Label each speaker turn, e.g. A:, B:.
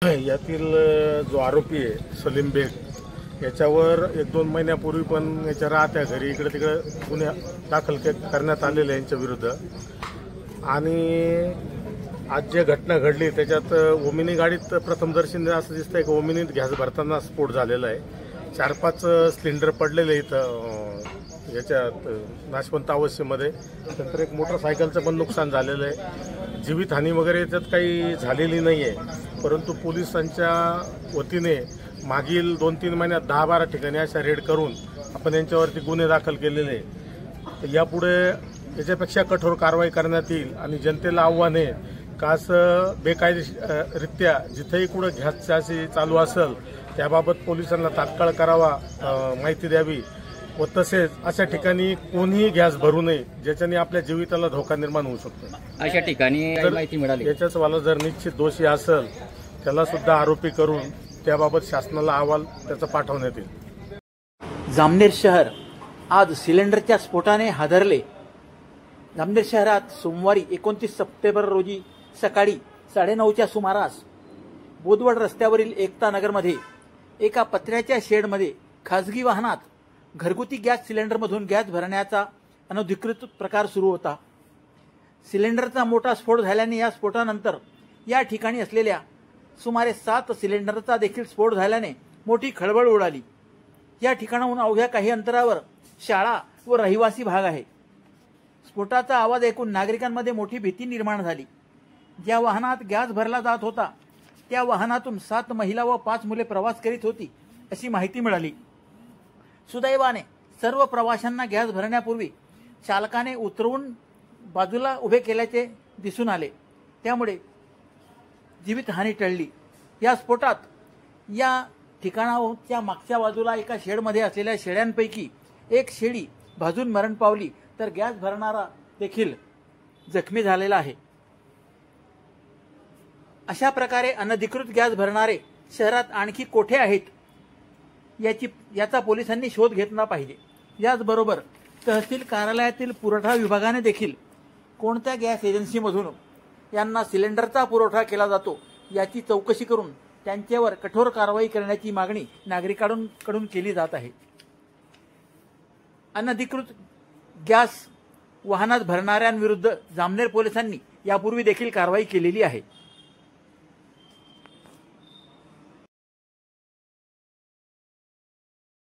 A: यातील जो आरोपी आहे सलीम बेग याच्यावर 1-2 महिन्यापूर्वी पण याच्या राहत्या घरी इकडे तिकडे गुन्हे दाखल करण्यात आलेले यांच्या विरुद्ध। आणि आज जे घटना घडली त्याच्यात ओमिनी गाडीत प्रथमदर्शनी असं दिसतंय की ओमिनीत गॅस भरताना स्फोट झालेला आहे। 4-5 सिलेंडर पडलेले इथं याच्यात नाशवंत अवस्थेमध्ये। नंतर एक मोटरसायकलचं पण नुकसान झालेलं आहे। जीवितहानी वगैरे याच्यात काही झालेली नाही आहे, परंतु पोलिसांच्या वतीने मागील 2-3 महिन्यात 10-12 ठिकाणी अशा रेड करून आपण यांच्यावरती गुन्हे दाखल केलेले आहे। तर यापुढे याच्यापेक्षा कठोर कारवाई करण्यात येईल आणि जनतेला आव्हान आहे का असं बेकायदेशीररित्या जिथेही कुठं गॅस अशी चालू असेल त्याबाबत पोलिसांना तात्काळ करावा, माहिती द्यावी व तसेच अशा ठिकाणी कोणीही गॅस भरू नये ज्याच्याने आपल्या जीविताला धोका निर्माण होऊ शकतो।
B: अशा ठिकाणी माहिती मिळाली
A: याच्याच वाला जर निश्चित दोषी असेल त्याला सुद्धा आरोपी करून त्याबाबत शासनाला अहवाल त्याचा पाठवण्यात येईल।
C: जामनेर शहर आज सिलेंडरच्या स्फोटाने हादरले। जामनेर शहरात सोमवारी 29 सप्टेंबर रोजी सकाळी 9:30च्या सुमारास बोदवड रस्त्यावरील एकता नगरमध्ये एका पत्र्याच्या शेडमध्ये खासगी वाहनात घरगुती गॅस सिलेंडरमधून गॅस भरण्याचा अनधिकृत प्रकार सुरू होता। सिलेंडरचा मोठा स्फोट झाल्याने या स्फोटानंतर या ठिकाणी असलेल्या सुमारे 7 सिलेंडरचा देखील स्फोट झाल्याने मोठी खळबळ उडाली। या ठिकाणाहून अवघ्या काही अंतरावर शाळा व रहिवासी भाग आहे। स्फोटाचा आवाज ऐकून नागरिकांमध्ये मोठी भीती निर्माण झाली। ज्या वाहनात गॅस भरला जात होता त्या वाहनातून 7 महिला व 5 मुले प्रवास करीत होती अशी माहिती मिळाली। सुदैवाने सर्व प्रवाशांना गॅस भरण्यापूर्वी चालकाने उतरवून बाजूला उभे केल्याचे दिसून आले, त्यामुळे जीवितहानी टळली। या स्फोटात या ठिकाणाच्या मागच्या बाजूला एका शेडमध्ये असलेल्या शेळ्यांपैकी एक शेळी भाजून मरण पावली, तर गॅस भरणारा देखील जखमी झालेला आहे। अशा प्रकारे अनधिकृत गॅस भरणारे शहरात आणखी कोठे आहेत याचा पोलिसांनी शोध घेतला पाहिजे। याचबरोबर तहसील कार्यालयातील पुरवठा विभागाने देखील कोणत्या गॅस एजन्सीमधून यांना सिलेंडरचा पुरवठा केला जातो याची चौकशी करून त्यांच्यावर कठोर कारवाई करण्याची मागणी नागरिकांकडून केली जात आहे। अनधिकृत गॅस वाहनात भरणाऱ्यांविरुद्ध जामनेर पोलिसांनी यापूर्वी देखील कारवाई केलेली आहे।